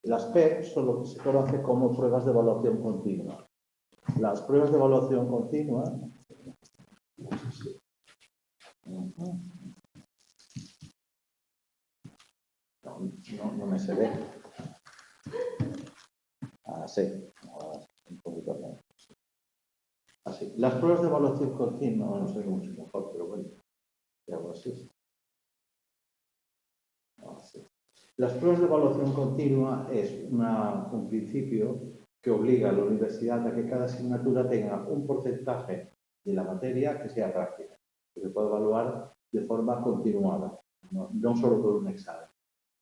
Las P son lo que se conoce como pruebas de evaluación continua. Las pruebas de evaluación continua no me se ve. Así. Un poquito más. Así. Las pruebas de evaluación continua, no sé mucho mejor, pero bueno, hago así. Así. Las pruebas de evaluación continua es un principio que obliga a la universidad a que cada asignatura tenga un porcentaje de la materia que sea práctica, que se pueda evaluar de forma continuada, no solo por un examen.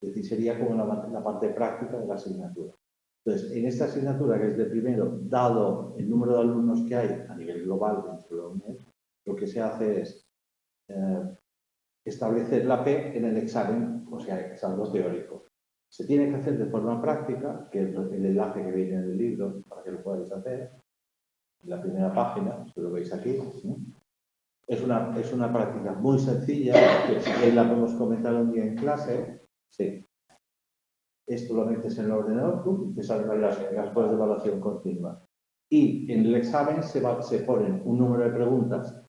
Es decir, sería como la parte práctica de la asignatura. Entonces, en esta asignatura, que es de primero, dado el número de alumnos que hay a nivel global dentro de la UNED, lo que se hace es establecer la P en el examen, o sea, examen teórico. Se tiene que hacer de forma práctica, que es el enlace que viene en el libro para que lo podáis hacer, en la primera página, que lo veis aquí. ¿Sí? Es una práctica muy sencilla, que si queréis la podemos comentar un día en clase. Sí. Esto lo metes en el ordenador, y te salen las pruebas de evaluación continua. Y en el examen se ponen un número de preguntas,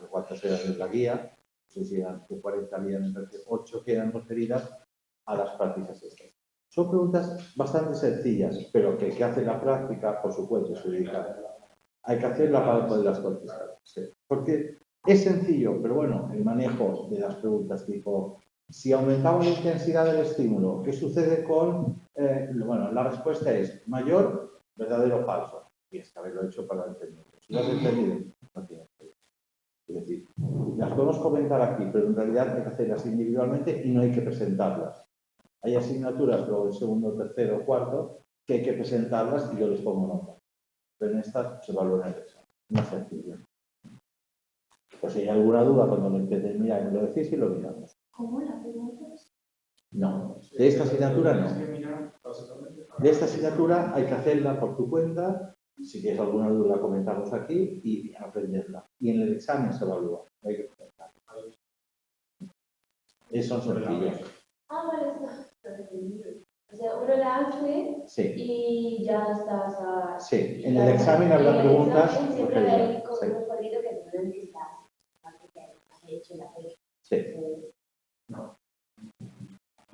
cuántas eran en la guía, no sé si eran 40 líneas, 8 que eran referidas a las prácticas estas. Son preguntas bastante sencillas, pero que hace la práctica, por supuesto, es dedicada. Hay que hacerla para poderlas contestar. Sí. Porque es sencillo, pero bueno, el manejo de las preguntas tipo, si aumentamos la intensidad del estímulo, ¿qué sucede con...? Bueno, la respuesta es mayor, verdadero o falso. Tienes que haberlo hecho para entenderlo. Si lo has entendido, no tienes que ir. Es decir, las podemos comentar aquí, pero en realidad hay que hacerlas individualmente y no hay que presentarlas. Hay asignaturas, luego el segundo, tercero o cuarto, que hay que presentarlas y yo les pongo nota. Pero en estas se valora el examen. Más sencillo. Pues si hay alguna duda cuando lo empecéis, mira, me lo decís y lo miramos. ¿Cómo la preguntas? No, de esta asignatura no. De esta asignatura hay que hacerla por tu cuenta. Si tienes alguna duda, la comentamos aquí y aprenderla. Y en el examen se evalúa. No hay que presentarla. Son sencillos. Ah, vale, está. O sea, uno la hace sí. Y ya estás a... Sí, en el examen habrá preguntas. Siempre hay como un recorrido que no necesitas. Sí.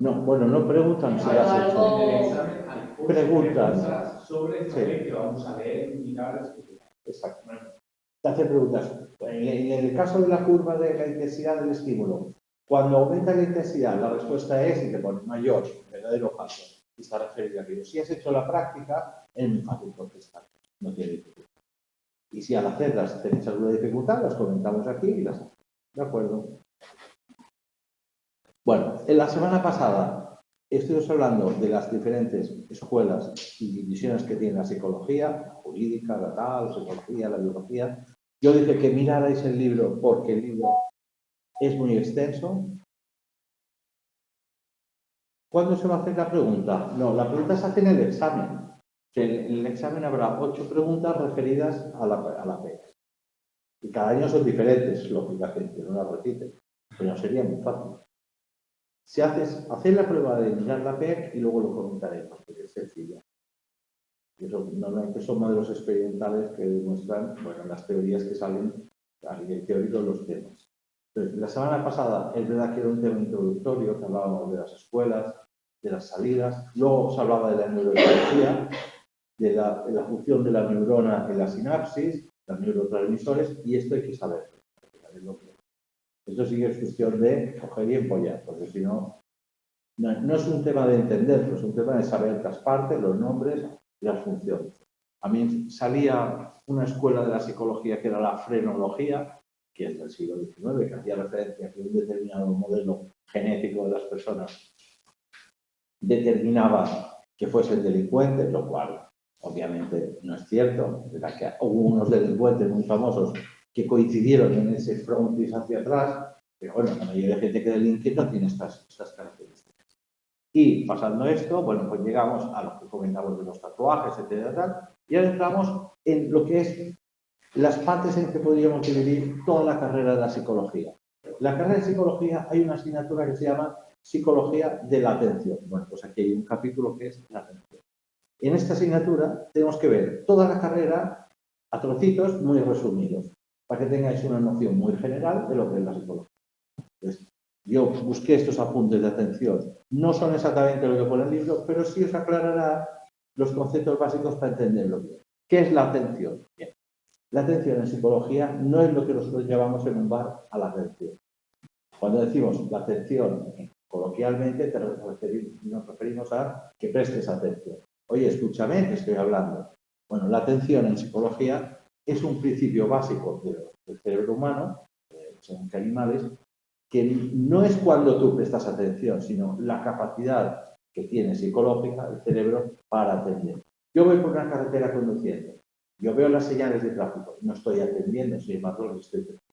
No, bueno, no preguntan si las has hecho. Preguntan sobre el examen que vamos a leer, mirar. Exacto. Te hacen preguntas. En el caso de la curva de la intensidad del estímulo, cuando aumenta la intensidad, la respuesta es, y te pones mayor, verdadero o falso, y está referido a aquello. Si has hecho la práctica, es muy fácil contestar. No tiene dificultad. Y si al hacerlas tenéis alguna dificultad, las comentamos aquí y las hacemos. ¿De acuerdo? Bueno, en la semana pasada estuvimos hablando de las diferentes escuelas y divisiones que tiene la psicología, la jurídica, la tal, la psicología, la biología. Yo dije que mirarais el libro porque el libro es muy extenso. ¿Cuándo se va a hacer la pregunta? No, la pregunta se hace en el examen. En el examen habrá 8 preguntas referidas a la PEC. Y cada año son diferentes, lógicamente, no las repiten, pero sería muy fácil. Si haces la prueba de mirar la PEC y luego lo comentaremos, porque es sencilla. Y eso normalmente son modelos experimentales que demuestran, bueno, las teorías que salen a nivel teórico de los temas. Entonces, la semana pasada es verdad que era un tema introductorio, que hablábamos de las escuelas, de las salidas, luego se hablaba de la neurobiología, de la función de la neurona en la sinapsis, los neurotransmisores, y esto hay que saberlo. Esto sí que es cuestión de coger y empollar, porque si no, no es un tema de entenderlo, es un tema de saber las partes, los nombres y las funciones. A mí salía una escuela de la psicología que era la frenología, que es del siglo XIX, que hacía referencia a que un determinado modelo genético de las personas determinaba que fuesen delincuentes, lo cual obviamente no es cierto. Que hubo unos delincuentes muy famosos que coincidieron en ese frontis hacia atrás, pero bueno, la mayoría de gente que delinque no tiene estas características. Y pasando esto, bueno, pues llegamos a lo que comentamos de los tatuajes, etcétera, y ahora entramos en lo que es las partes en que podríamos dividir toda la carrera de la psicología. La carrera de psicología hay una asignatura que se llama psicología de la atención. Bueno, pues aquí hay un capítulo que es la atención. En esta asignatura tenemos que ver toda la carrera a trocitos muy resumidos, para que tengáis una noción muy general de lo que es la psicología. Entonces, yo busqué estos apuntes de atención. No son exactamente lo que pone el libro, pero sí os aclarará los conceptos básicos para entenderlo bien. ¿Qué es la atención? Bien. La atención en psicología no es lo que nosotros llamamos en un bar a la atención. Cuando decimos la atención, coloquialmente nos referimos a que prestes atención. Oye, escúchame, que estoy hablando. Bueno, la atención en psicología es un principio básico del cerebro humano, según que animales, que no es cuando tú prestas atención, sino la capacidad que tiene psicológica el cerebro para atender. Yo voy por una carretera conduciendo, yo veo las señales de tráfico, no estoy atendiendo, sin embargo, lo estoy atendiendo.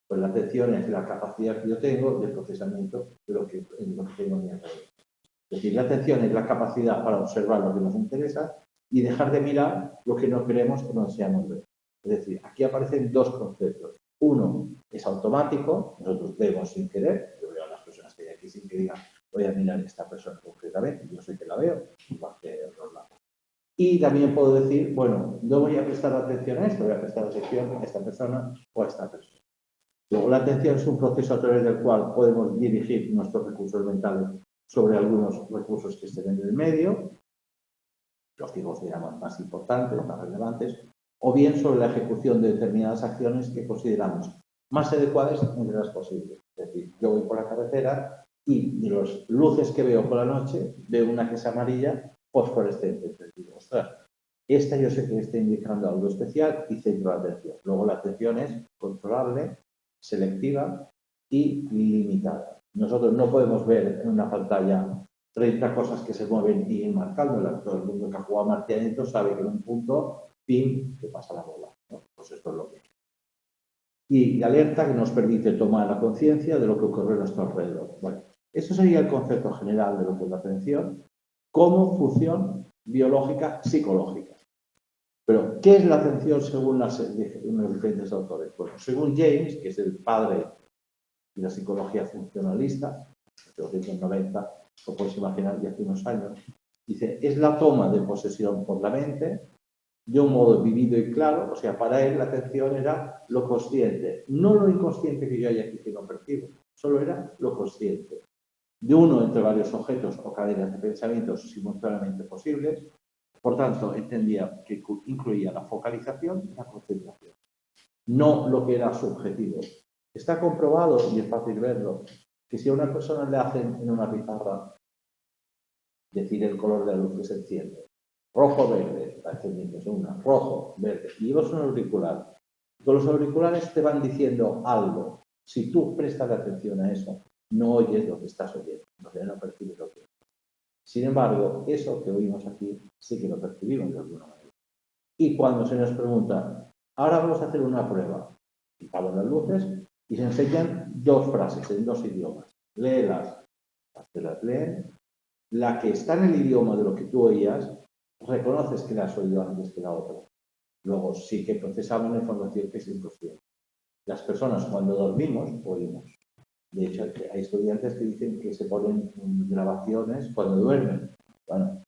Pues la atención es la capacidad que yo tengo de procesamiento de lo que tengo a mi alrededor. Es decir, la atención es la capacidad para observar lo que nos interesa y dejar de mirar lo que no queremos o no deseamos ver. Es decir, aquí aparecen dos conceptos. Uno es automático, nosotros vemos sin querer, yo veo a las personas que hay aquí sin que digan voy a mirar a esta persona concretamente, yo sé que la veo, igual que otros lados. Y también puedo decir, bueno, no voy a prestar atención a esto, voy a prestar atención a esta persona o a esta persona. Luego, la atención es un proceso a través del cual podemos dirigir nuestros recursos mentales sobre algunos recursos que estén en el medio, los que consideramos más importantes, más relevantes, o bien sobre la ejecución de determinadas acciones que consideramos más adecuadas entre las posibles. Es decir, yo voy por la carretera y de las luces que veo por la noche, veo una que es amarilla fosforescente. Entonces digo, ostras, esta yo sé que está indicando algo especial y centro la atención. Luego la atención es controlable, selectiva y limitada. Nosotros no podemos ver en una pantalla 30 cosas que se mueven y ir marcándolas. Todo el mundo que ha jugado marcianito sabe que en un punto, pim, que pasa la bola, ¿no? Pues esto es lo que es. Y alerta que nos permite tomar la conciencia de lo que ocurre a nuestro alrededor. Bueno, eso sería el concepto general de lo que es la atención como función biológica psicológica. Pero, ¿qué es la atención según los diferentes autores? Bueno, según James, que es el padre de la psicología funcionalista, de los 1990, lo puedes imaginar, ya hace unos años, dice, es la toma de posesión por la mente de un modo vivido y claro, o sea, para él la atención era lo consciente, no lo inconsciente que yo hay aquí que no percibo, solo era lo consciente, de uno entre varios objetos o cadenas de pensamientos simultáneamente posibles. Por tanto, entendía que incluía la focalización y la concentración, no lo que era subjetivo. Está comprobado, y es fácil verlo, que si a una persona le hacen en una pizarra decir el color de la luz que se enciende, rojo o verde, la encendiendo es una, rojo, verde, y llevas un auricular. Con los auriculares te van diciendo algo. Si tú prestas atención a eso, no oyes lo que estás oyendo, no percibes lo que es. Sin embargo, eso que oímos aquí sí que lo percibimos de alguna manera. Y cuando se nos pregunta, ahora vamos a hacer una prueba, quitamos las luces y se enseñan dos frases en dos idiomas. Léelas, te las leen. La que está en el idioma de lo que tú oías, reconoces que la has oído antes que la otra. Luego sí que procesamos la información que es inconsciente. Las personas cuando dormimos, oímos. De hecho, hay estudiantes que dicen que se ponen grabaciones cuando duermen. Bueno,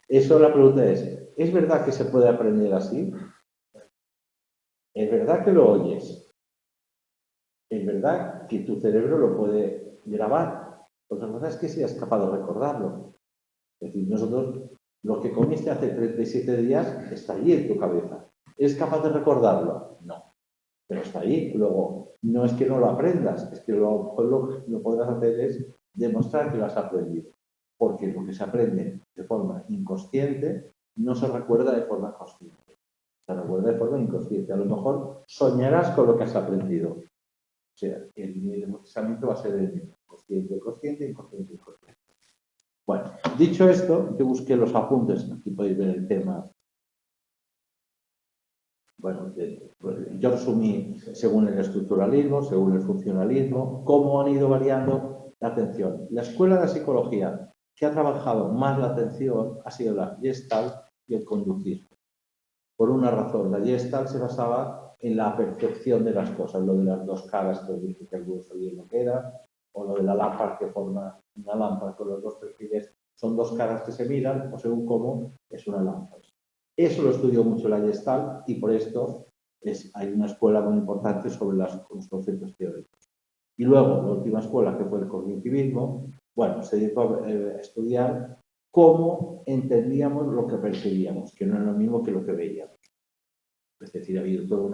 eso la pregunta ¿es verdad que se puede aprender así? ¿Es verdad que lo oyes? ¿Es verdad que tu cerebro lo puede grabar? Otra cosa es que seas capaz de recordarlo. Es decir, nosotros, lo que comiste hace 37 días está allí en tu cabeza. ¿Eres capaz de recordarlo? No. Pero está ahí. Luego, no es que no lo aprendas, es que lo podrás hacer es demostrar que lo has aprendido. Porque lo que se aprende de forma inconsciente no se recuerda de forma consciente. Se recuerda de forma inconsciente. A lo mejor soñarás con lo que has aprendido. O sea, el nivel de procesamiento va a ser el mismo. Consciente, inconsciente, inconsciente, inconsciente. Bueno, dicho esto, yo busqué los apuntes. Aquí podéis ver el tema. Bueno, yo resumí según el estructuralismo, según el funcionalismo, cómo han ido variando la atención. La escuela de la psicología que ha trabajado más la atención ha sido la Gestalt y el conductismo. Por una razón, la Gestalt se basaba en la percepción de las cosas, lo de las dos caras que os dije que algunos sabían lo que era, o lo de la lámpara que forma una lámpara con los dos perfiles, son dos caras que se miran, o según cómo es una lámpara. Eso lo estudió mucho la Gestalt y por esto hay una escuela muy importante sobre los conceptos teóricos. Y luego, la última escuela, que fue el cognitivismo, bueno, se dedicó a estudiar cómo entendíamos lo que percibíamos, que no es lo mismo que lo que veíamos. Es decir, ha habido todo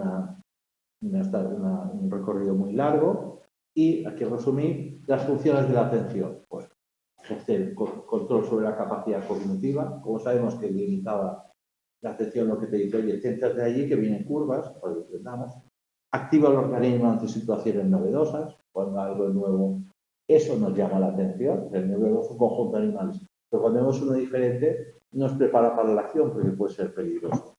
un recorrido muy largo y aquí resumí las funciones de la atención. Pues ejercer control sobre la capacidad cognitiva, como sabemos que limitaba la atención, lo que te dice, oye, céntrate allí que vienen curvas, pues lo intentamos. Activa el organismo ante situaciones novedosas, cuando algo es nuevo, eso nos llama la atención. El nuevo es un conjunto de animales, pero cuando vemos uno diferente, nos prepara para la acción porque puede ser peligroso.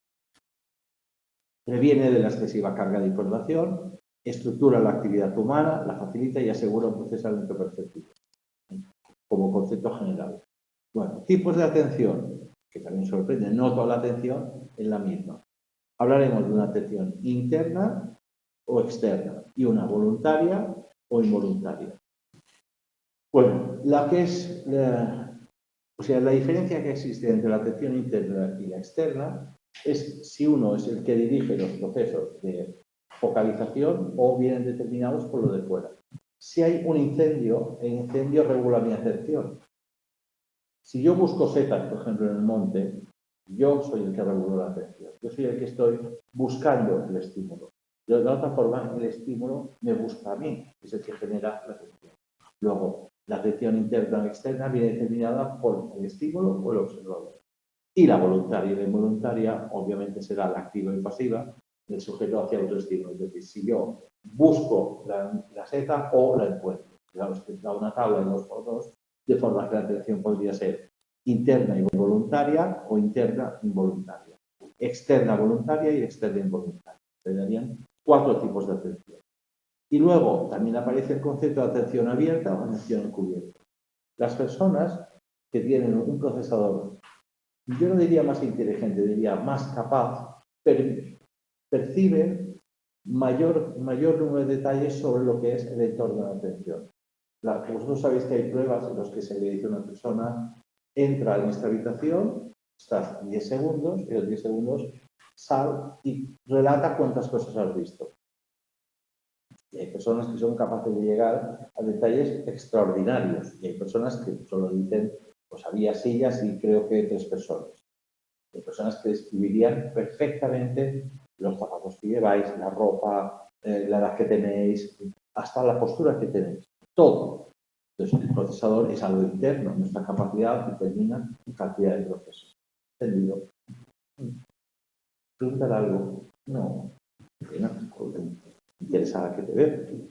Previene de la excesiva carga de información, estructura la actividad humana, la facilita y asegura un procesamiento perceptivo, como concepto general. Bueno, tipos de atención, que también sorprende, no toda la atención es la misma. Hablaremos de una atención interna o externa y una voluntaria o involuntaria. Bueno, la diferencia que existe entre la atención interna y la externa es si uno es el que dirige los procesos de focalización o vienen determinados por lo de fuera. Si hay un incendio, el incendio regula mi atención. Si yo busco setas, por ejemplo, en el monte, yo soy el que regula la atención. Yo soy el que estoy buscando el estímulo. De otra forma, el estímulo me busca a mí, es el que genera la atención. Luego, la atención interna o externa viene determinada por el estímulo o el observador. Y la voluntaria y la involuntaria, obviamente, será la activa y pasiva del sujeto hacia otro estímulo. Es decir, si yo busco la seta o la encuentro. Digamos que da una tabla de 2×2, de forma que la atención podría ser interna y voluntaria o interna involuntaria. Externa voluntaria y externa involuntaria. Se darían 4 tipos de atención. Y luego también aparece el concepto de atención abierta o atención encubierta. Las personas que tienen un procesador, yo no diría más inteligente, diría más capaz, perciben mayor número de detalles sobre lo que es el entorno de la atención. Vosotros sabéis que hay pruebas en las que se le dice a una persona, entra en esta habitación, estás 10 segundos, y a los 10 segundos sal y relata cuántas cosas has visto. Y hay personas que son capaces de llegar a detalles extraordinarios. Y hay personas que solo dicen, pues había sillas y creo que 3 personas. Hay personas que describirían perfectamente los zapatos que lleváis, la ropa, la edad que tenéis, hasta la postura que tenéis. Todo. Entonces, el procesador es algo interno. Nuestra capacidad determina cantidad de procesos. ¿Entendido? ¿Preguntar algo? No. Interesada que te veo.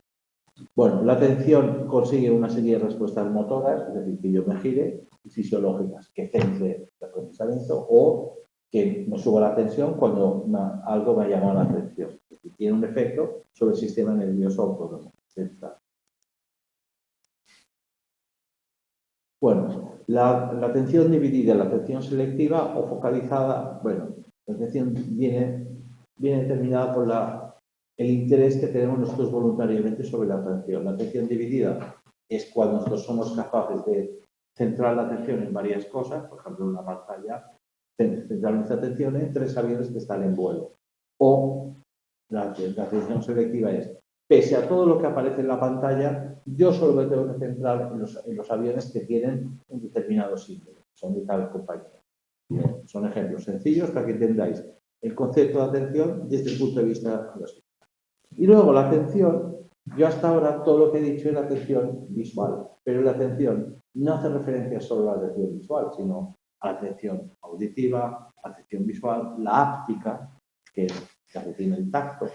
Bueno, la atención consigue una serie de respuestas motoras, es decir, que yo me gire, y fisiológicas, que centre el procesamiento o que me suba la tensión cuando algo me ha llamado la atención. Es decir, tiene un efecto sobre el sistema nervioso autónomo central. Bueno, la atención dividida, la atención selectiva o focalizada, bueno, la atención viene determinada por el interés que tenemos nosotros voluntariamente sobre la atención. La atención dividida es cuando nosotros somos capaces de centrar la atención en varias cosas, por ejemplo, en una pantalla, centrar nuestra atención en 3 aviones que están en vuelo. O la atención selectiva es, pese a todo lo que aparece en la pantalla, yo solo me tengo que centrar en los aviones que tienen un determinado símbolo, son de tal compañía. Son ejemplos sencillos para que entendáis el concepto de atención desde el punto de vista de los. Y luego la atención, yo hasta ahora todo lo que he dicho es la atención visual, pero la atención no hace referencia solo a la atención visual, sino a la atención auditiva, atención visual, la áptica, que es la que tiene el tacto.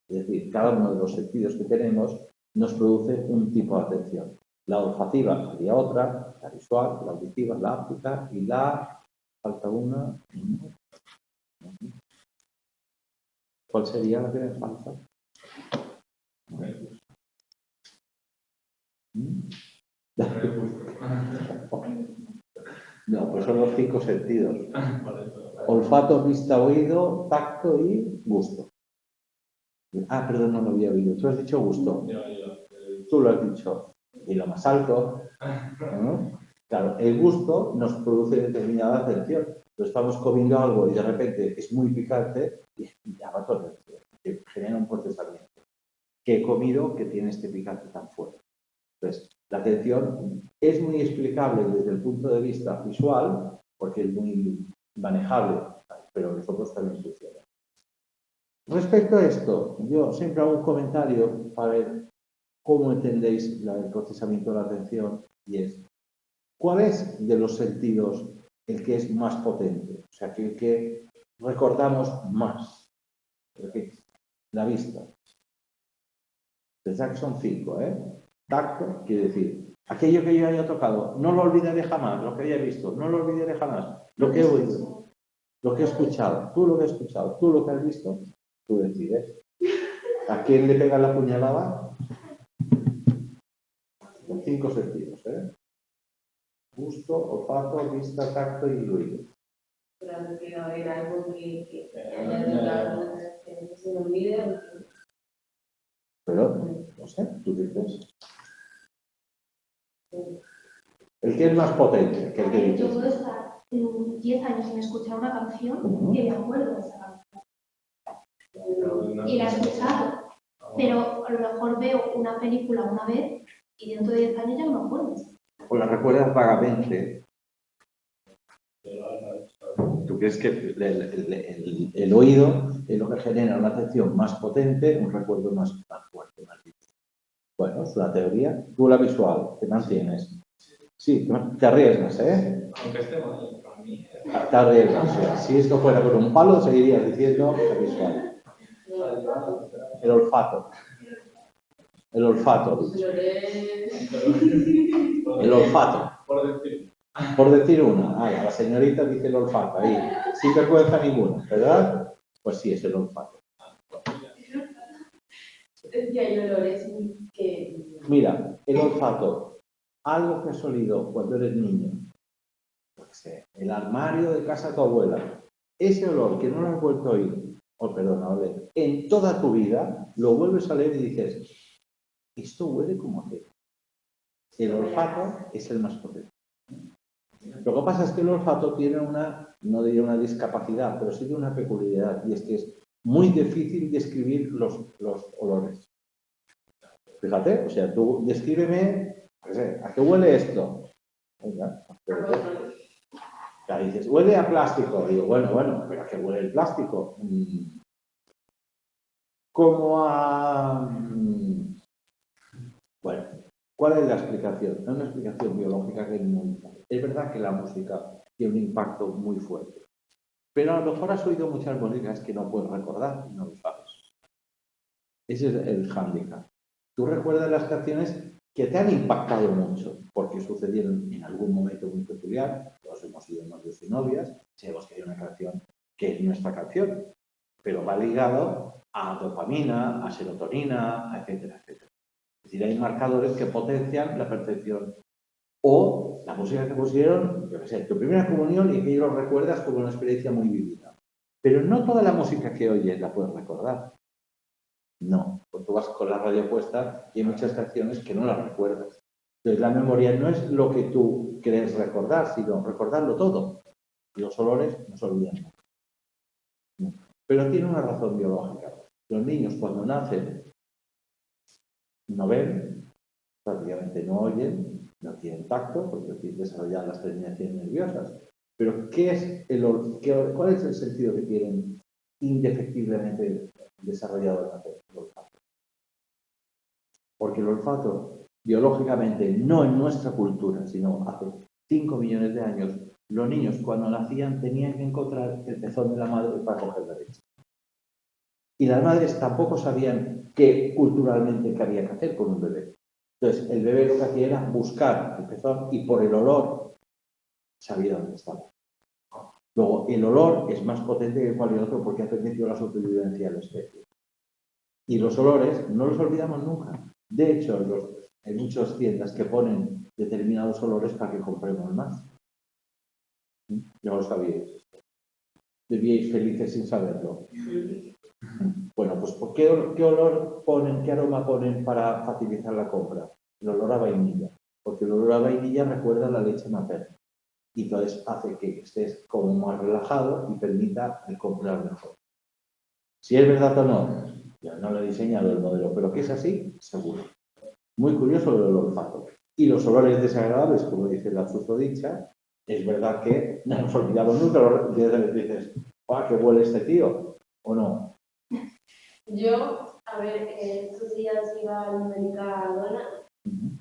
Es decir, cada uno de los sentidos que tenemos nos produce un tipo de atención. La olfativa sería otra, la visual, la auditiva, la áptica y falta una. ¿Cuál sería la que me falta? No, pues son los 5 sentidos. Olfato, vista, oído, tacto y gusto. Ah, perdón, no lo había oído. Tú has dicho gusto. tú lo has dicho, y lo más alto, ¿no? Claro, el gusto nos produce determinada atención. Entonces estamos comiendo algo y de repente es muy picante y llama tu atención, que genera un procesamiento. ¿Qué he comido que tiene este picante tan fuerte? Entonces, la atención es muy explicable desde el punto de vista visual, porque es muy manejable, pero nosotros también sucede. Respecto a esto, yo siempre hago un comentario para ver cómo entendéis el procesamiento de la atención y es, ¿cuál es de los sentidos el que es más potente? O sea, que el que recordamos más. La vista. Pensad que son 5, ¿eh? Tacto quiere decir, aquello que yo haya tocado, no lo olvidaré jamás, lo que haya visto, no lo olvidaré jamás, lo que he oído, lo que he escuchado, tú lo que has escuchado, tú lo que has visto, tú decides. ¿A quién le pega la puñalada? Con 5 sentidos, ¿eh? Gusto, olfato, vista, tacto y oído. Pero que va a haber algo que haya tocado, que se me olvide. Pero, no sé, tú dices. ¿El que es más potente? Que el que Yo dices. puedo estar 10 años sin escuchar una canción y me acuerdo de esa canción. Y la he escuchado, pero a lo mejor veo una película una vez y dentro de 10 años ya no me acuerdo. Pues la recuerdas vagamente. ¿Tú crees que el oído es lo que genera una atención más potente, un recuerdo más fuerte, más difícil? Bueno, es una teoría. Tú la visual, te mantienes. Sí, te arriesgas, ¿eh? Aunque esté mal, para mí. Te arriesgas. O sea, si esto fuera con un palo, seguirías diciendo la visual. El olfato. El olfato. El olfato. Por decir una. Ah, la señorita dice el olfato. Ahí. Sin vergüenza ninguna, ¿verdad? Pues sí, es el olfato. Decía hay olores que... Mira, el olfato. Algo que has olido cuando eres niño. El armario de casa de tu abuela. Ese olor que no lo has vuelto a oír, o perdón, a oler, en toda tu vida, lo vuelves a leer y dices, esto huele como aquello. El olfato es el más potente. Lo que pasa es que el olfato tiene una, no diría una discapacidad, pero sí tiene una peculiaridad, y es que es muy difícil describir los olores. Fíjate, o sea, tú descríbeme, no sé, ¿a qué huele esto? Venga, dices, huele a plástico. Digo, bueno, ¿pero a qué huele el plástico? Como a... Bueno, ¿cuál es la explicación? Es una explicación biológica que es muy... Es verdad que la música tiene un impacto muy fuerte. Pero a lo mejor has oído muchas músicas que no puedes recordar y no lo sabes. Ese es el hándicap. Tú recuerdas las canciones que te han impactado mucho, porque sucedieron en algún momento muy peculiar. Todos hemos sido novios y novias, sabemos que hay una canción que es nuestra canción, pero va ligado a dopamina, a serotonina, etcétera, etcétera. Es decir, hay marcadores que potencian la percepción. O la música que pusieron, yo qué sé, tu primera comunión y que lo recuerdas como una experiencia muy vivida. Pero no toda la música que oyes la puedes recordar. No, pues tú vas con la radio puesta y hay muchas canciones que no las recuerdas. Entonces la memoria no es lo que tú crees recordar, sino recordarlo todo. Y los olores no se olvidan nunca. Pero tiene una razón biológica. Los niños cuando nacen no ven, prácticamente no oyen, no tienen tacto, porque tienen desarrollar las terminaciones nerviosas. Pero ¿cuál es el sentido que tienen indefectiblemente desarrollado el olfato? Porque el olfato, biológicamente, no en nuestra cultura, sino hace 5 millones de años, los niños cuando nacían tenían que encontrar el pezón de la madre para coger la leche. Y las madres tampoco sabían qué culturalmente qué había que hacer con un bebé. Entonces, el bebé lo que hacía era buscar el pezón y por el olor sabía dónde estaba. Luego, el olor es más potente que cualquier otro porque ha permitido la supervivencia de la especie. Y los olores no los olvidamos nunca. De hecho, hay muchas tiendas que ponen determinados olores para que compremos más. Ya lo sabíais. Vivíais felices sin saberlo. Bueno, pues ¿qué olor ponen, qué aroma ponen para facilitar la compra? El olor a vainilla. Porque el olor a vainilla recuerda a la leche materna. Y entonces hace que estés como más relajado y permita el comprar mejor. Si es verdad o no, ya no lo he diseñado el modelo, pero que es así, seguro. Muy curioso el olfato. Y los olores desagradables, como dice la susodicha, es verdad que no hemos olvidado nunca, dices, ¡ah, qué huele este tío! ¿O no? Yo, a ver, estos días iba al Mercadona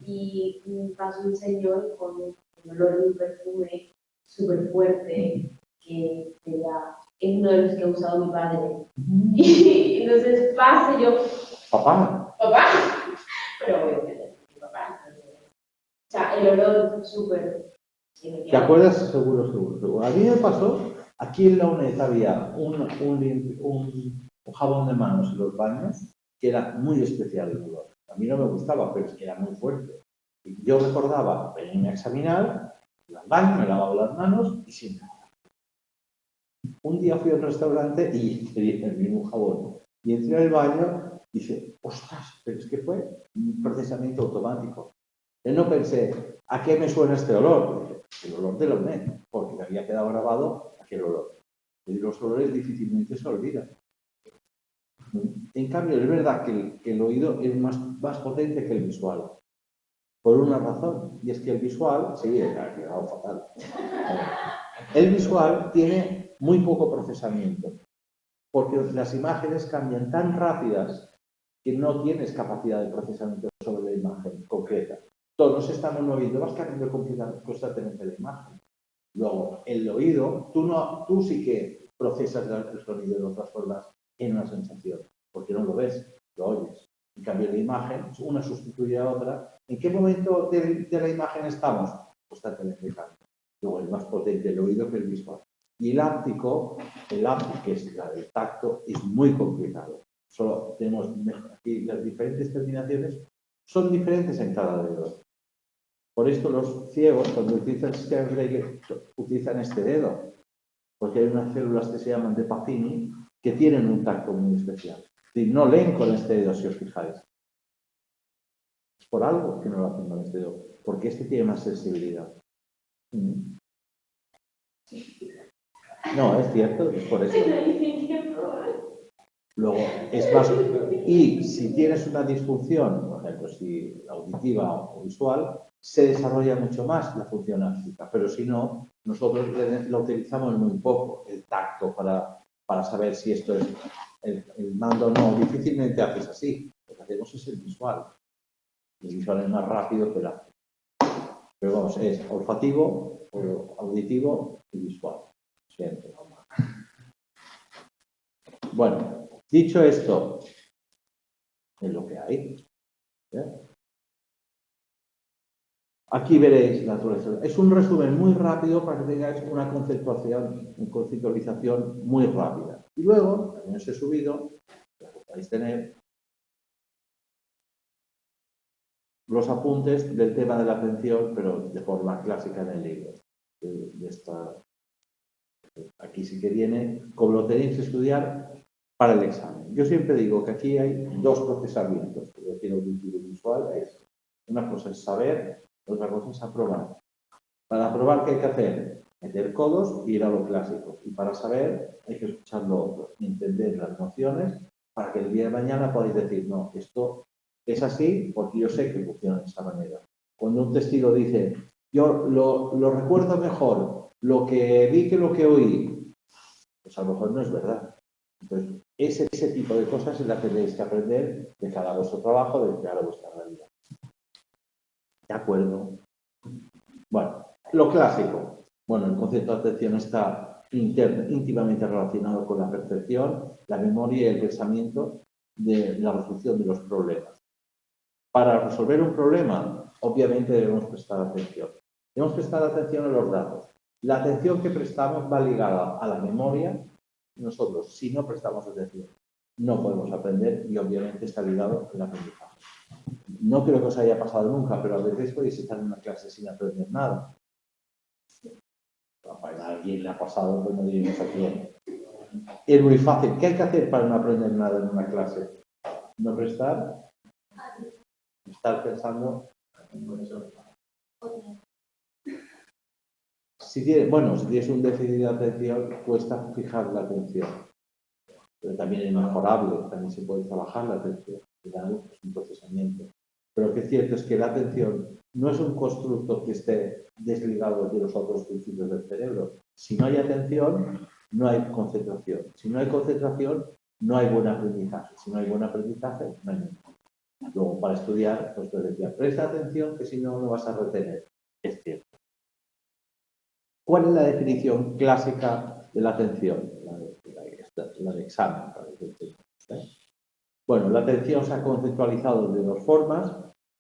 y pasó un señor con el olor de un perfume súper fuerte que era uno de los que ha usado mi padre. Y entonces pasa yo, Papá. papá, pero obviamente mi papá. O sea, el olor súper... ¿Te acuerdas? Seguro, seguro, seguro. A mí me pasó, aquí en la UNED había un jabón de manos en los baños que era muy especial el olor. A mí no me gustaba, pero es que era muy fuerte. Y yo recordaba venirme a examinar, iba al baño, me lavaba las manos y sin nada. Un día fui a un restaurante y pedí el mismo jabón. Y entré al baño y dije, ostras, pero es que fue un procesamiento automático. Yo no pensé, ¿a qué me suena este olor? El olor de la UNED, porque me había quedado grabado aquel olor. Y los olores difícilmente se olvidan. En cambio, es verdad que el oído es más potente que el visual. Por una razón, y es que el visual, sí, ha quedado fatal. El visual tiene muy poco procesamiento, porque las imágenes cambian tan rápidas que no tienes capacidad de procesamiento sobre la imagen concreta. Todos estamos moviendo, vas cambiando constantemente la imagen. Luego, el oído, tú sí que procesas el sonido de otras formas en una sensación, porque no lo ves, lo oyes. En cambio, la imagen, una sustituye a otra. ¿En qué momento de la imagen estamos? Constantemente cambia. Luego, es más potente el oído que el visual. Y el áptico, que es la del tacto, es muy complicado. Solo tenemos aquí las diferentes terminaciones, son diferentes en cada dedo. Por esto los ciegos, cuando utilizan el sistema Braille, utilizan este dedo, porque hay unas células que se llaman de Pacini que tienen un tacto muy especial. Es decir, no leen con este dedo, si os fijáis. Es por algo que no lo hacen con este dedo, porque este tiene más sensibilidad. No, es cierto, es por eso. Luego, es más... Y si tienes una disfunción, por ejemplo, si auditiva o visual, se desarrolla mucho más la función áptica, pero si no, nosotros lo utilizamos muy poco, el tacto, para saber si esto es el mando o no. Difícilmente haces así, lo que hacemos es el visual. El visual es más rápido que el áptico. Pero vamos, es olfativo, auditivo y visual. Siempre. Bueno, dicho esto, es lo que hay. Aquí veréis la naturaleza. Es un resumen muy rápido para que tengáis una conceptualización muy rápida. Y luego, también os he subido, ya que podéis tener, los apuntes del tema de la atención, pero de forma clásica en el libro. Aquí sí que viene, como lo tenéis que estudiar para el examen. Yo siempre digo que aquí hay dos procesamientos. Es decir, auditivo y visual es, una cosa es saber, otra cosa es aprobar. Para aprobar, ¿qué hay que hacer? Meter codos y ir a lo clásico. Y para saber, hay que escuchar lo otro, entender las nociones para que el día de mañana podáis decir, no, esto es así porque yo sé que funciona de esa manera. Cuando un testigo dice, yo lo recuerdo mejor lo que vi que lo que oí, pues a lo mejor no es verdad. Entonces, ese tipo de cosas es la que tenéis que aprender de cada vuestro trabajo, de cada vuestra realidad. ¿De acuerdo? Bueno, lo clásico. Bueno, el concepto de atención está íntimamente relacionado con la percepción, la memoria y el pensamiento de la resolución de los problemas. Para resolver un problema, obviamente debemos prestar atención. Debemos prestar atención a los datos. La atención que prestamos va ligada a la memoria. Nosotros, si no prestamos atención, no podemos aprender y obviamente está ligado al aprendizaje. No creo que os haya pasado nunca, pero a veces podéis estar en una clase sin aprender nada. A alguien le ha pasado, pues no diremos a quién. Es muy fácil. ¿Qué hay que hacer para no aprender nada en una clase? No prestar, estar pensando. Si tienes un déficit de atención, cuesta fijar la atención. Pero también es mejorable, también se puede trabajar la atención. Es un procesamiento. Pero lo que es cierto es que la atención no es un constructo que esté desligado de los otros principios del cerebro. Si no hay atención, no hay concentración. Si no hay concentración, no hay buen aprendizaje. Si no hay buen aprendizaje, no hay ningún. Luego, para estudiar, pues te decía, presta atención que si no, no vas a retener. Es cierto. ¿Cuál es la definición clásica de la atención? La de examen. Bueno, la atención se ha conceptualizado de dos formas,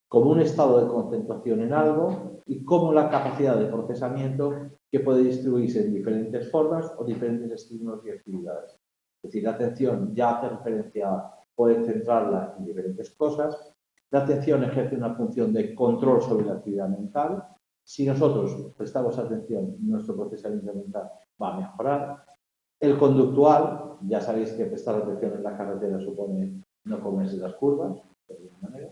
como un estado de concentración en algo y como la capacidad de procesamiento que puede distribuirse en diferentes formas o diferentes estímulos y actividades. Es decir, la atención ya hace referencia, puede centrarla en diferentes cosas. La atención ejerce una función de control sobre la actividad mental. Si nosotros prestamos atención, nuestro procesamiento mental va a mejorar. El conductual, ya sabéis que prestar atención en la carretera supone no comerse las curvas, de alguna manera.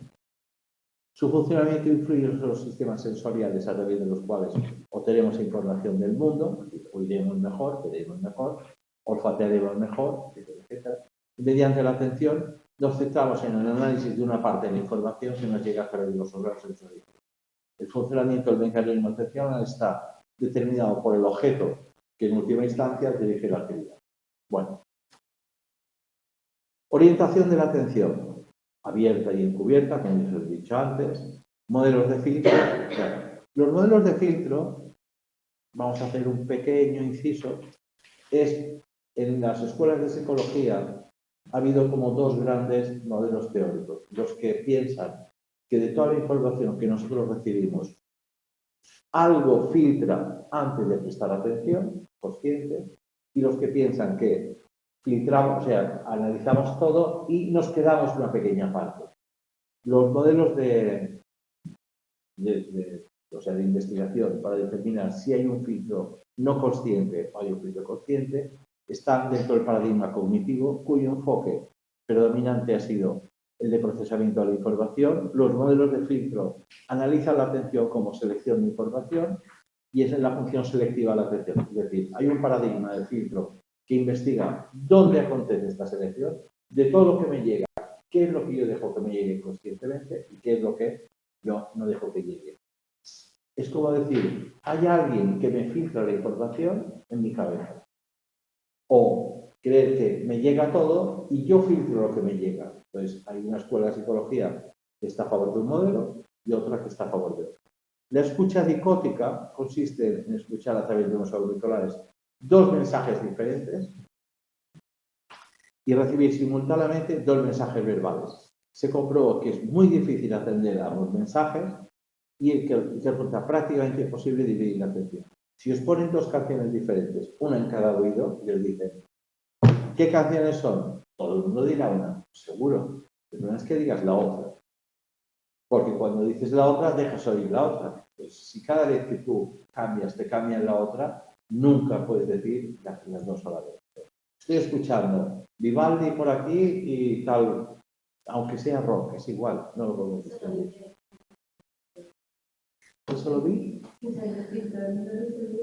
Su funcionamiento influye en los sistemas sensoriales a través de los cuales obtenemos información del mundo, oiremos mejor, veremos mejor, olfatearemos mejor, etc. Mediante la atención nos centramos en el análisis de una parte de la información que nos llega a través de los órganos sensoriales. El funcionamiento del mecanismo atencional está determinado por el objeto que en última instancia dirige la actividad. Bueno. Orientación de la atención. Abierta y encubierta, como os he dicho antes. Modelos de filtro. Los modelos de filtro, vamos a hacer un pequeño inciso, en las escuelas de psicología ha habido como dos grandes modelos teóricos. Los que piensan que de toda la información que nosotros recibimos, algo filtra antes de prestar atención, consciente, y los que piensan que filtramos, o sea, analizamos todo y nos quedamos una pequeña parte. Los modelos de investigación para determinar si hay un filtro no consciente o hay un filtro consciente están dentro del paradigma cognitivo, cuyo enfoque predominante ha sido el de procesamiento de la información. Los modelos de filtro analizan la atención como selección de información y esa es la función selectiva de la atención. Es decir, hay un paradigma de filtro que investiga dónde acontece esta selección, de todo lo que me llega, qué es lo que yo dejo que me llegue conscientemente y qué es lo que yo no dejo que llegue. Es como decir, hay alguien que me filtra la información en mi cabeza. O creer que me llega todo y yo filtro lo que me llega. Entonces, hay una escuela de psicología que está a favor de un modelo y otra que está a favor de otro. La escucha dicótica consiste en escuchar a través de unos auriculares dos mensajes diferentes y recibir simultáneamente dos mensajes verbales. Se comprobó que es muy difícil atender a ambos mensajes y que resulta prácticamente imposible dividir la atención. Si os ponen dos canciones diferentes, una en cada oído, y os dicen, ¿qué canciones son? Todo el mundo dirá una, seguro. El problema es que digas la otra. Porque cuando dices la otra, dejas oír la otra. Pues si cada vez que tú te cambias la otra, nunca puedes decir las dos a la vez. Estoy escuchando Vivaldi por aquí y tal, aunque sea rock, es igual, no lo podemos distinguir. ¿Eso lo vi?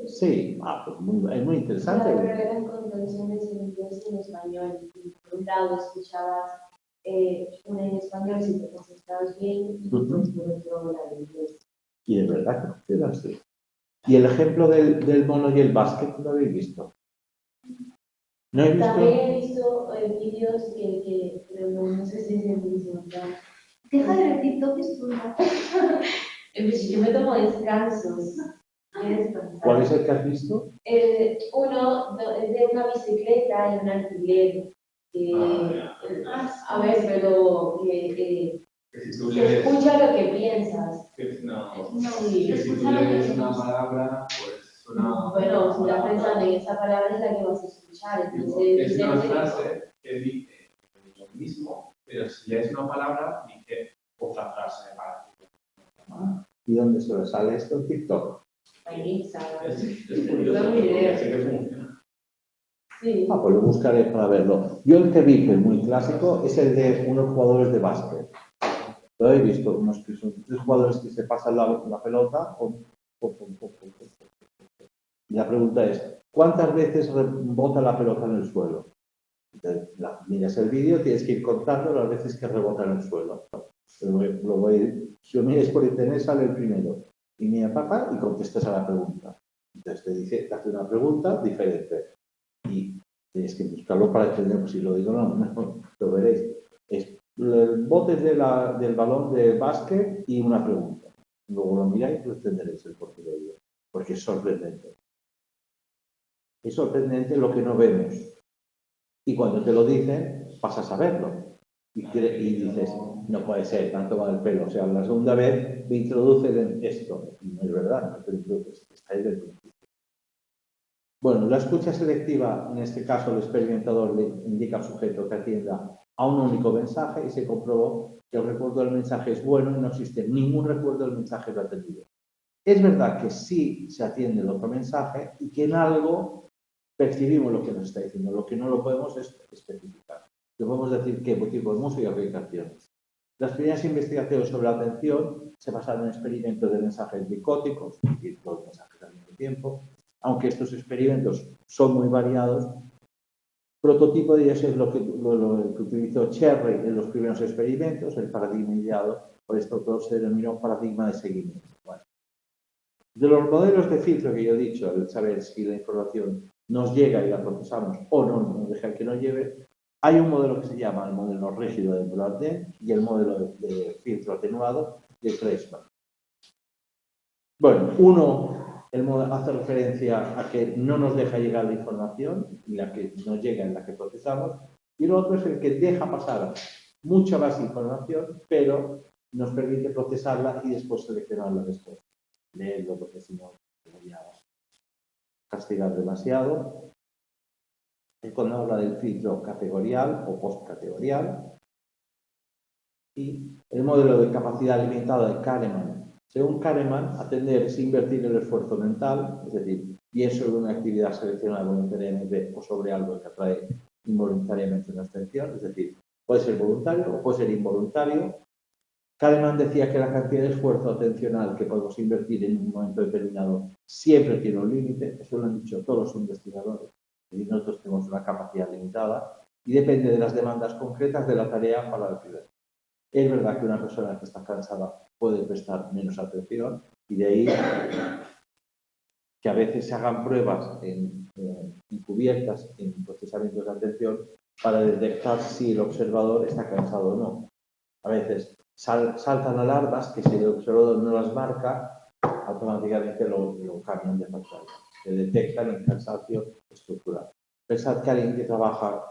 Sí, pues es muy interesante. Claro, pero eran con canciones en inglés y en español. Por un lado escuchabas una en español si te concentrabas bien y pues por otro la en inglés. Y de verdad que funciona así. ¿Y el ejemplo del mono y el básquet lo habéis visto? ¿No he visto? También he visto vídeos pero no sé si es el mismo. Deja de ver TikTok, es tu Yo me tomo descansos. ¿Cuál es el que has visto? Uno es de una bicicleta y un alquiler. A ver, pero que escucha lo que piensas. Sí. Que si tú lees una palabra, pues suena... Bueno, si estás pensando en esa palabra es la que vas a escuchar. Entonces, es una frase que dice lo mismo, pero si lees una palabra, dice otra frase para ti. ¿Y dónde se sale esto? En TikTok. Es curioso, porque sí que funciona. Sí. Ah, pues lo buscaré para verlo. Yo el que vi, que es muy clásico, es el de unos jugadores de básquet. Lo he visto, unos que son 3 jugadores que se pasan la pelota. Y la pregunta es, ¿cuántas veces rebota la pelota en el suelo? Entonces, miras el vídeo, tienes que ir contando las veces que rebota en el suelo. Si lo miras por internet, sale el primero. Y mira papá y contestas a la pregunta. Entonces te hace una pregunta diferente. Y tienes que buscarlo para entender, pues si lo digo no, lo veréis. Es el bote del balón de básquet y una pregunta. Luego lo miráis y lo entenderéis el porqué de ello. Porque es sorprendente. Es sorprendente lo que no vemos. Y cuando te lo dicen, pasas a verlo. Y dices, no puede ser, tanto va el pelo. O sea, la segunda vez me introducen en esto. Y no es verdad, no te lo introduces, está ahí del principio. Bueno, la escucha selectiva, en este caso el experimentador le indica al sujeto que atienda a un único mensaje y se comprobó que el recuerdo del mensaje es bueno y no existe ningún recuerdo del mensaje no atendido. Es verdad que sí se atiende el otro mensaje y que en algo percibimos lo que nos está diciendo. Lo que no lo podemos es especificar. No podemos decir qué tipo de música o qué canciones. Las primeras investigaciones sobre la atención se basaron en experimentos de mensajes dicóticos, es decir, dos mensajes al mismo tiempo, aunque estos experimentos son muy variados. Prototipo de ellos es lo que utilizó Cherry en los primeros experimentos, el paradigma ideado por este autor se denominó paradigma de seguimiento. Bueno. De los modelos de filtro que yo he dicho, el saber si la información nos llega y la procesamos o no nos deja que nos lleve, hay un modelo que se llama el modelo rígido de Bourdieu y el modelo de filtro atenuado de Treisman. Bueno, uno hace referencia a que no nos deja llegar la información y la que nos llega en la que procesamos, y el otro es el que deja pasar mucha más información, pero nos permite procesarla y después seleccionarla después. Leerlo porque si no voy a castigar demasiado. Es cuando habla del filtro categorial o postcategorial. Y el modelo de capacidad limitada de Kahneman. Según Kahneman, atender es invertir el esfuerzo mental, es decir, bien sobre una actividad seleccionada voluntariamente o sobre algo que atrae involuntariamente nuestra atención, es decir, puede ser voluntario o puede ser involuntario. Kahneman decía que la cantidad de esfuerzo atencional que podemos invertir en un momento determinado siempre tiene un límite, eso lo han dicho todos los investigadores, y nosotros tenemos una capacidad limitada y depende de las demandas concretas de la tarea para el primer. Es verdad que una persona que está cansada puede prestar menos atención y de ahí que a veces se hagan pruebas encubiertas en procesamientos de atención para detectar si el observador está cansado o no. A veces saltan alarmas que si el observador no las marca, automáticamente lo cambian de pantalla. Se detectan el cansancio estructural. Pensad que alguien que trabaja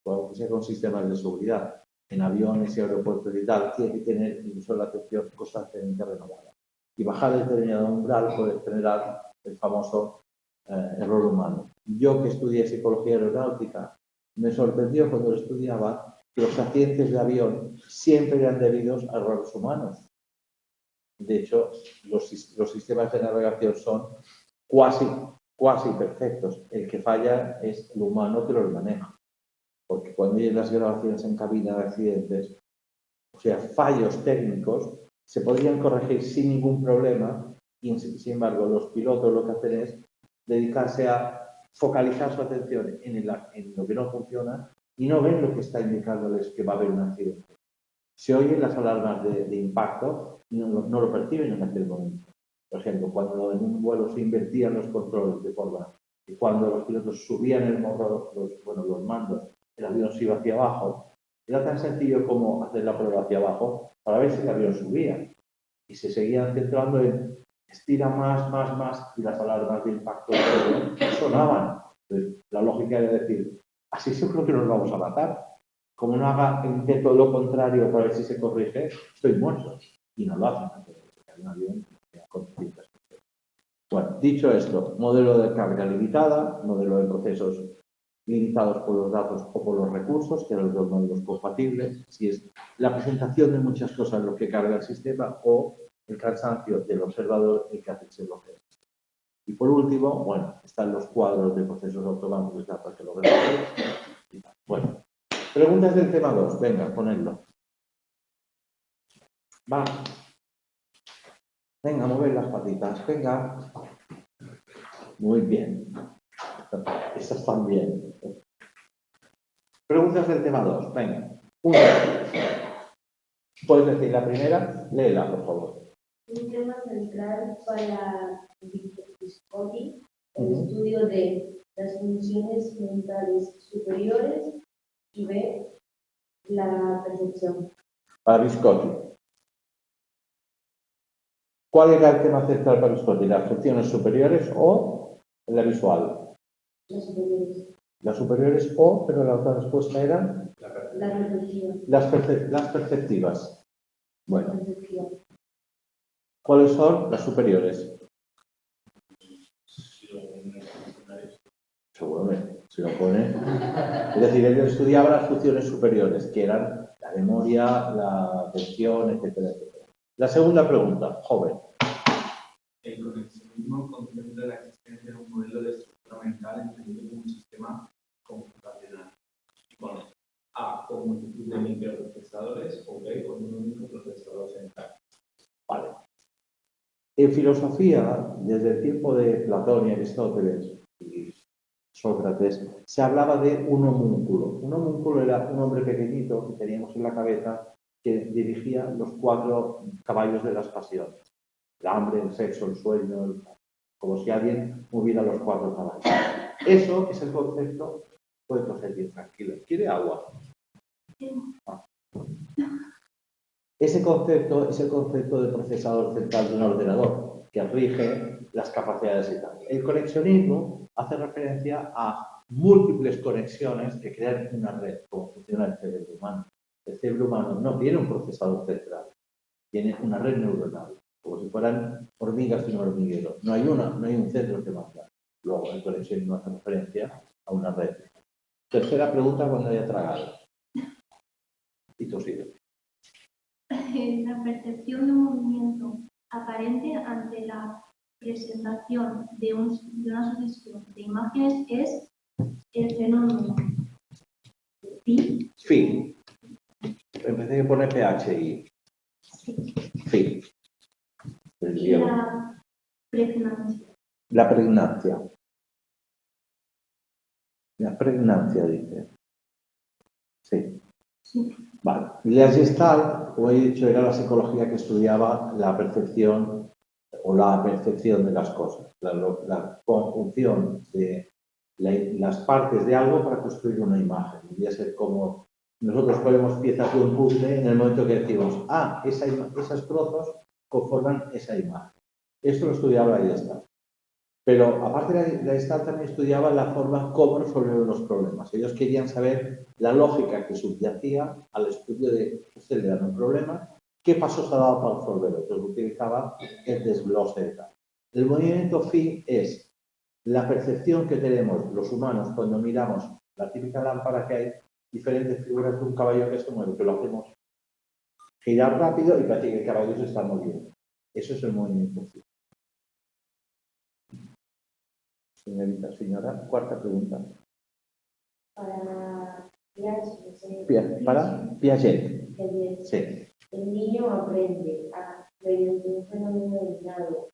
con sistemas de seguridad en aviones y aeropuertos y tal, tiene que tener incluso la atención constantemente renovada. Y bajar determinado umbral puede generar el famoso error humano. Yo que estudié psicología aeronáutica, me sorprendió cuando lo estudiaba que los accidentes de avión siempre eran debidos a errores humanos. De hecho, los sistemas de navegación son cuasi perfectos. El que falla es el humano que los maneja. Porque cuando hay las grabaciones en cabina de accidentes, o sea, fallos técnicos, se podrían corregir sin ningún problema y, sin embargo, los pilotos lo que hacen es dedicarse a focalizar su atención en lo que no funciona y no ven lo que está indicándoles que va a haber un accidente. Se oyen las alarmas de impacto y no lo perciben en aquel momento. Por ejemplo, cuando en un vuelo se invertían los controles de forma que cuando los pilotos subían el motor, los mandos, el avión se iba hacia abajo, era tan sencillo como hacer la prueba hacia abajo para ver si el avión subía. Y se seguían centrando en estira más, y las alarmas de impacto sonaban. Entonces, la lógica era decir, así seguro que nos vamos a matar. Como no haga intento lo contrario para ver si se corrige, estoy muerto. Y no lo hacen. Hay un avión con 300 personas. Bueno, dicho esto, modelo de carga limitada, modelo de procesos limitados por los datos o por los recursos, que eran los dos modelos compatibles, si es la presentación de muchas cosas lo que carga el sistema o el cansancio del observador el que hace que se bloquee. Y por último, bueno, están los cuadros de procesos automáticos para que lo veáis. Bueno, preguntas del tema 2. Venga, ponedlo. Va. Venga, mover las patitas. Venga. Muy bien. Estas también. Preguntas del tema 2. Venga. Una. ¿Puedes decir la primera? Léela, por favor. Un tema central para Visconti, el estudio de las funciones mentales superiores y B, la percepción. Para Visconti. ¿Cuál era el tema central para Visconti? ¿Las funciones superiores o la visual? Las superiores. Las superiores o, pero la otra respuesta era La percepción. las perceptivas. Bueno, Percepción. ¿cuáles son las superiores? Seguramente, si lo pone. Es decir, él estudiaba las funciones superiores, que eran la memoria, la atención, etcétera, etcétera. La segunda pregunta, joven. El conexionismo contempla la existencia de un modelo de estructura mental entendido como un sistema computacional. Bueno, A, con multitud de microprocesadores o B, con un único procesador central. Vale. En filosofía, desde el tiempo de Platón y Aristóteles y Sócrates, se hablaba de un homúnculo. Un homúnculo era un hombre pequeñito que teníamos en la cabeza que dirigía los 4 caballos de las pasiones. El hambre, el sexo, el sueño, como si alguien moviera los 4 caballos. Eso es el concepto. Puede coger bien tranquilo. ¿Quiere agua? Ah. Ese concepto es el concepto de procesador central de un ordenador que rige las capacidades y tal. El conexionismo hace referencia a múltiples conexiones que crean una red, como funciona el cerebro humano. El cerebro humano no tiene un procesador central, tiene una red neuronal, como si fueran hormigas en un hormiguero. No hay un centro que manda. Luego, el conexionismo hace referencia a una red. Tercera pregunta cuando haya tragado. Y tosido. La percepción de un movimiento aparente ante la presentación de una sucesión de imágenes es el fenómeno Phi. Empecé a poner PHI. Phi. y la pregnancia. La pregnancia. La pregnancia, dice. Sí. Sí. Vale. La Gestalt, como he dicho, era la psicología que estudiaba la percepción o la percepción de las cosas, la conjunción de las partes de algo para construir una imagen. Podría ser como nosotros ponemos piezas de un puzzle en el momento que decimos, esos trozos conforman esa imagen. Esto lo estudiaba la Gestalt. Pero aparte la Gestalt también estudiaba la forma como resolver los problemas. Ellos querían saber la lógica que subyacía al estudio de usted le dan un problema, qué pasos ha dado para resolverlo. Entonces utilizaba el desglose de tal. El movimiento phi es la percepción que tenemos los humanos cuando miramos la típica lámpara que hay diferentes figuras de un caballo que se mueve, que lo hacemos girar rápido y parece que el caballo se está moviendo. Eso es el movimiento phi. Señorita, señora, cuarta pregunta. Para Piaget. Sí. El niño aprende mediante un fenómeno denominado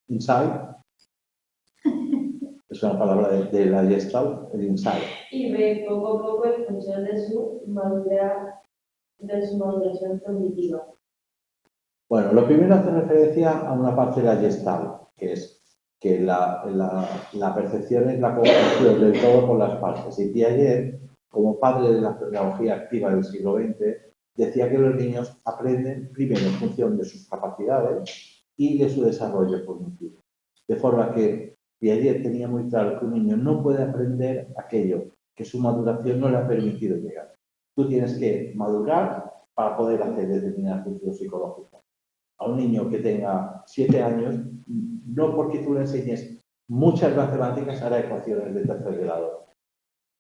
Insight. Es una palabra de la Gestalt, el insight. Y ve poco a poco en función de su maduración cognitiva. Bueno, lo primero hace referencia a una parte de la Gestalt, que es que la percepción es la conjunción del todo con las partes. Y Piaget, como padre de la pedagogía activa del siglo XX, decía que los niños aprenden primero en función de sus capacidades y de su desarrollo cognitivo. De forma que Piaget tenía muy claro que un niño no puede aprender aquello que su maduración no le ha permitido llegar. Tú tienes que madurar para poder hacer determinadas funciones psicológicas. A un niño que tenga 7 años, no porque tú le enseñes muchas matemáticas, hará ecuaciones de tercer grado.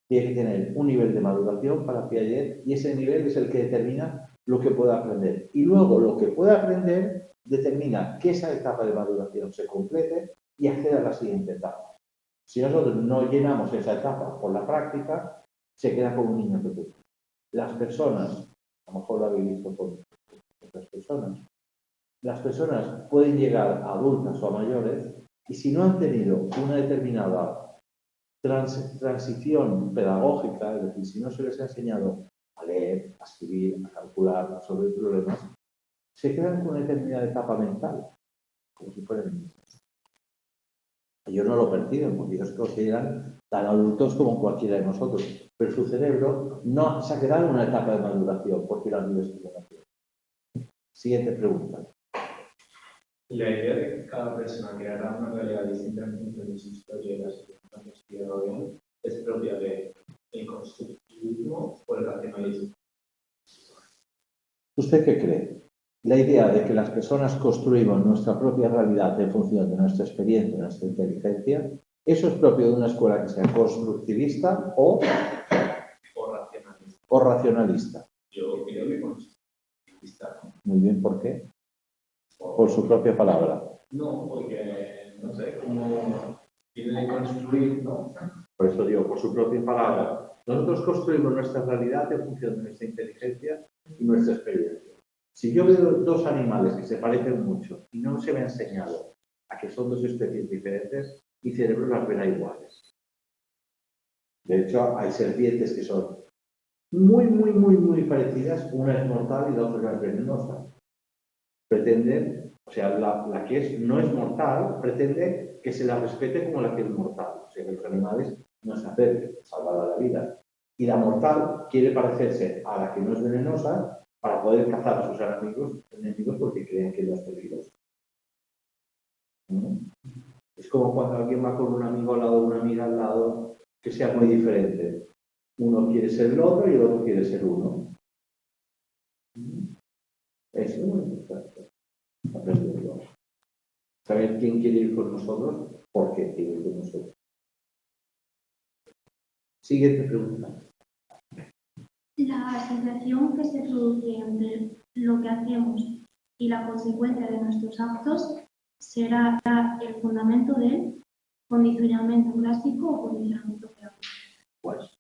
Tiene que tener un nivel de maduración para Piaget y ese nivel es el que determina lo que puede aprender. Y luego lo que puede aprender determina que esa etapa de maduración se complete y acceda a la siguiente etapa. Si nosotros no llenamos esa etapa por la práctica, se queda como un niño pequeño. Las personas, a lo mejor lo habéis visto con otras personas, las personas pueden llegar a adultas o a mayores y si no han tenido una determinada transición pedagógica, es decir, si no se les ha enseñado a leer, a escribir, a calcular, a resolver problemas, se quedan con una determinada etapa mental, como si fueran niños. Ellos no lo perciben porque ellos se consideran tan adultos como cualquiera de nosotros, pero su cerebro no se ha quedado en una etapa de maduración porque lo han vivido estimulación. Siguiente pregunta. La idea de que cada persona creará una realidad distinta en función de su historia y las circunstancias que le rodean es propia del constructivismo o el racionalismo. ¿Usted qué cree? La idea de que las personas construimos nuestra propia realidad en función de nuestra experiencia, de nuestra inteligencia, ¿eso es propio de una escuela que sea constructivista o racionalista? Yo creo que constructivista. Muy bien, ¿por qué? Por su propia palabra. No, porque, no sé, cómo tiene que construir, ¿no? Por eso digo, por su propia palabra. Nosotros construimos nuestra realidad en función de nuestra inteligencia y nuestra experiencia. Si yo veo dos animales que se parecen mucho y no se me ha enseñado a que son dos especies diferentes, mi cerebro las verá iguales. De hecho, hay serpientes que son muy parecidas. Una es mortal y la otra es venenosa. Pretenden, o sea, la que no es mortal, pretende que se la respete como la que es mortal. O sea, que los animales no se acerquen, salvar la vida. Y la mortal quiere parecerse a la que no es venenosa para poder cazar a sus enemigos porque creen que no es peligroso. ¿Mm? Es como cuando alguien va con un amigo al lado, una amiga al lado, que sea muy diferente. Uno quiere ser el otro y el otro quiere ser uno. Eso es muy importante. Aprenderlo. Saber quién quiere ir con nosotros, por qué quiere ir con nosotros. Siguiente pregunta. La asociación que se produce entre lo que hacemos y la consecuencia de nuestros actos será el fundamento del condicionamiento clásico o condicionamiento pedagógico. Pues,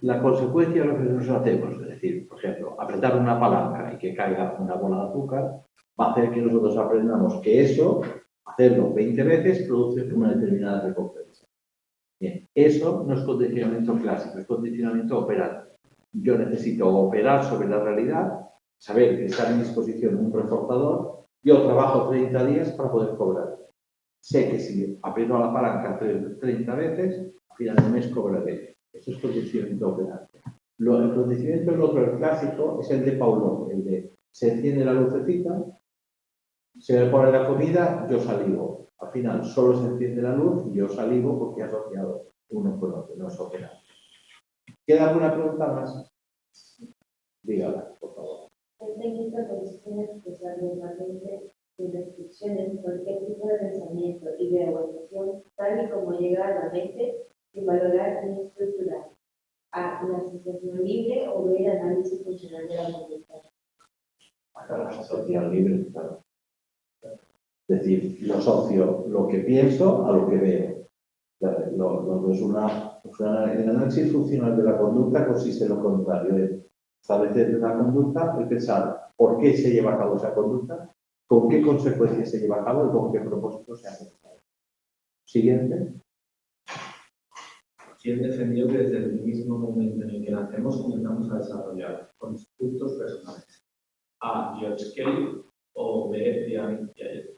la consecuencia de lo que nosotros hacemos, es decir, por ejemplo, apretar una palanca y que caiga una bola de azúcar, va a hacer que nosotros aprendamos que eso, hacerlo 20 veces, produce una determinada recompensa. Bien, eso no es condicionamiento clásico, es condicionamiento operante. Yo necesito operar sobre la realidad, saber que está a mi disposición un reforzador, yo trabajo 30 días para poder cobrar. Sé que si aprieto la palanca 30 veces, al final del mes cobraré. Eso es condicionamiento operante. El condicionamiento el clásico es el de Pavlov, el de se enciende la lucecita, se me pone la comida, yo salivo. Al final solo se enciende la luz y yo salivo porque he asociado uno con otro, no es operante. ¿Queda alguna pregunta más? Dígala, por favor. El técnico consiste en expresar mentalmente sin restricciones cualquier tipo de pensamiento, idea o emoción, tal y como llega a la mente, sin valorar ni estructurar. A la asociación libre o el análisis funcional de la conducta. La asociación libre, claro. Es decir, yo asocio lo que pienso a lo que veo. El análisis funcional de la conducta consiste en lo contrario, de establecer una conducta, el pensar por qué se lleva a cabo esa conducta, con qué consecuencias se lleva a cabo y con qué propósito se hace. Siguiente. ¿Quién defendió que desde el mismo momento en el que nacemos comenzamos a desarrollar constructos personales? A. George Kelly o B. Diane Piaget.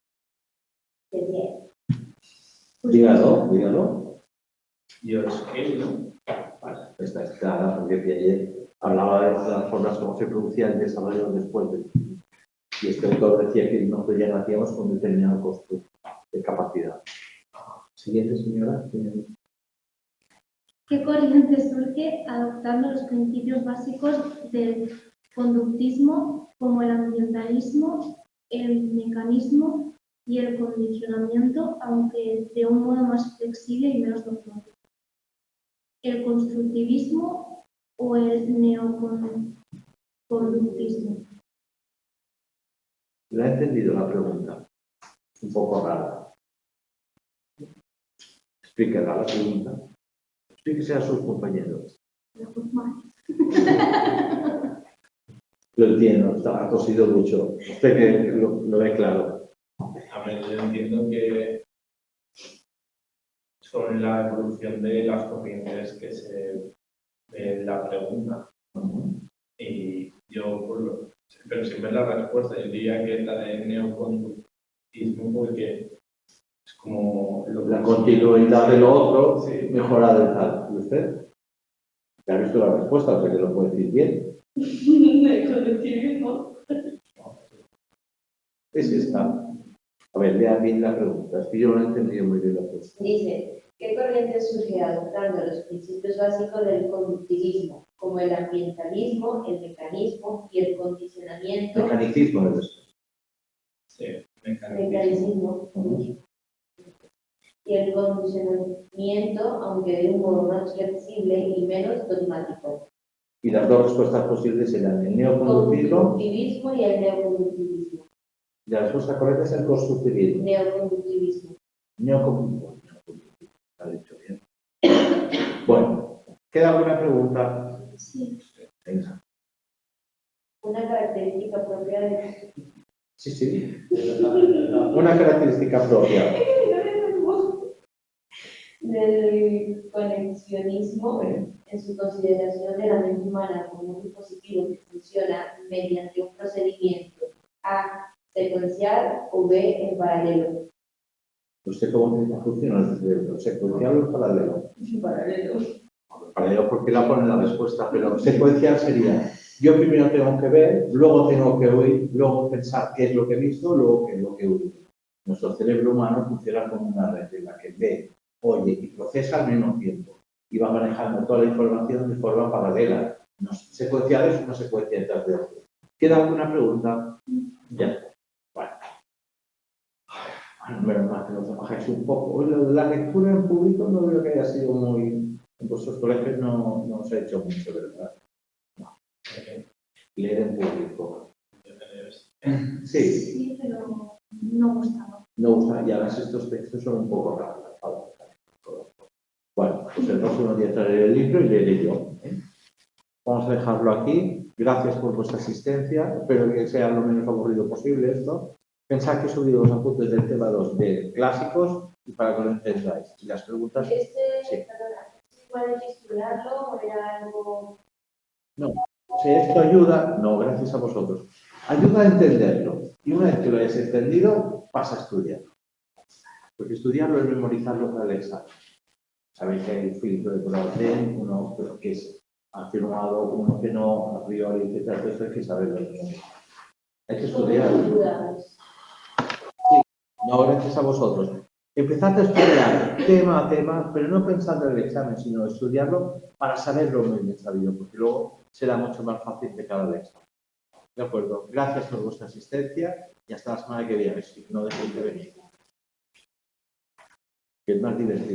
Dígalo. George Kelly, ¿no? Vale, esta es clara porque Piaget hablaba de las formas como se producía el desarrollo después del tiempo. Y este autor decía que nosotros ya nacíamos con determinado constructo de capacidad. Siguiente, señora. ¿Qué corriente surge adoptando los principios básicos del conductismo como el ambientalismo, el mecanismo y el condicionamiento, aunque de un modo más flexible y menos dogmático? ¿El constructivismo o el conductismo. ¿La he entendido la pregunta? Un poco rara. Explíquela la pregunta. Explíquese a sus compañeros. Lo entiendo, ha tosido mucho. Usted que lo ve claro. A ver, yo entiendo que sobre la evolución de las corrientes que se ve en la pregunta. Y yo, pero sin ver la respuesta, yo diría que la de neoconductismo, porque es como La continuidad de lo otro Sí. mejora del tal. ¿Y usted? ¿Ya ha visto la respuesta? O sea que lo puede decir bien. El conductivismo. Es esta. A ver, lea bien la pregunta. Es que yo no he entendido muy bien la respuesta. Dice, ¿qué corriente surge adoptando los principios básicos del conductivismo, como el ambientalismo, el mecanismo y el condicionamiento? Mecanicismo es eso. Sí, mecanismo. Mecanicismo. Y el condicionamiento, aunque de un modo más flexible y menos dogmático. Y las dos respuestas posibles serían el neoconductismo. Conductivismo y el neoconductivismo. Y la respuesta correcta es el constructivismo. Neoconductivismo. Neoconductivismo. Lo ha dicho bien. Bueno, ¿queda alguna pregunta? Sí. Venga. Una característica propia de... Sí, sí. Una característica propia. Del conexionismo en su consideración de la mente humana como un dispositivo que funciona mediante un procedimiento A secuencial o B en paralelo. ¿Usted cómo funciona el cerebro? ¿Secuencial o paralelo? Paralelo. Paralelo porque la pone la respuesta, pero secuencial sería: yo primero tengo que ver, luego tengo que oír, luego pensar qué es lo que he visto, luego qué es lo que he oído. Nuestro cerebro humano funciona como una red en la que ve, oye y procesa al mismo tiempo y va manejando toda la información de forma paralela. No secuencial es una secuencia detrás de otra. ¿Queda alguna pregunta? Ya. Bueno. Menos mal que nos trabajáis un poco. La lectura en público no creo que haya sido muy... En vuestros colegios no se ha hecho mucho, ¿verdad? No. Leer en público. Sí. Sí, pero no gustaba. No gusta. Y además estos textos son un poco raros. Bueno, pues el próximo día traeré el libro y leeré yo. Vamos a dejarlo aquí. Gracias por vuestra asistencia. Espero que sea lo menos aburrido posible esto. Pensad que he subido los apuntes del tema 2 de clásicos y para que lo entendáis. Y las preguntas... Sí. Perdona, ¿igual hay que estudiarlo o era algo...? No. Si esto ayuda... No, gracias a vosotros. Ayuda a entenderlo. Y una vez que lo hayas entendido, pasa a estudiarlo. Porque estudiarlo es memorizarlo para el examen. Sabéis que hay un filtro de colaboración, uno que es afirmado, uno que no, a priori, etcétera. Esto hay que saberlo. Hay que estudiarlo. Sí. No, gracias a vosotros. Empezad a estudiar tema a tema, pero no pensando en el examen, sino estudiarlo para saberlo muy bien sabido, porque luego será mucho más fácil de cara al examen. ¿De acuerdo? Gracias por vuestra asistencia y hasta la semana que viene, si no dejéis de venir. Que es más divertido.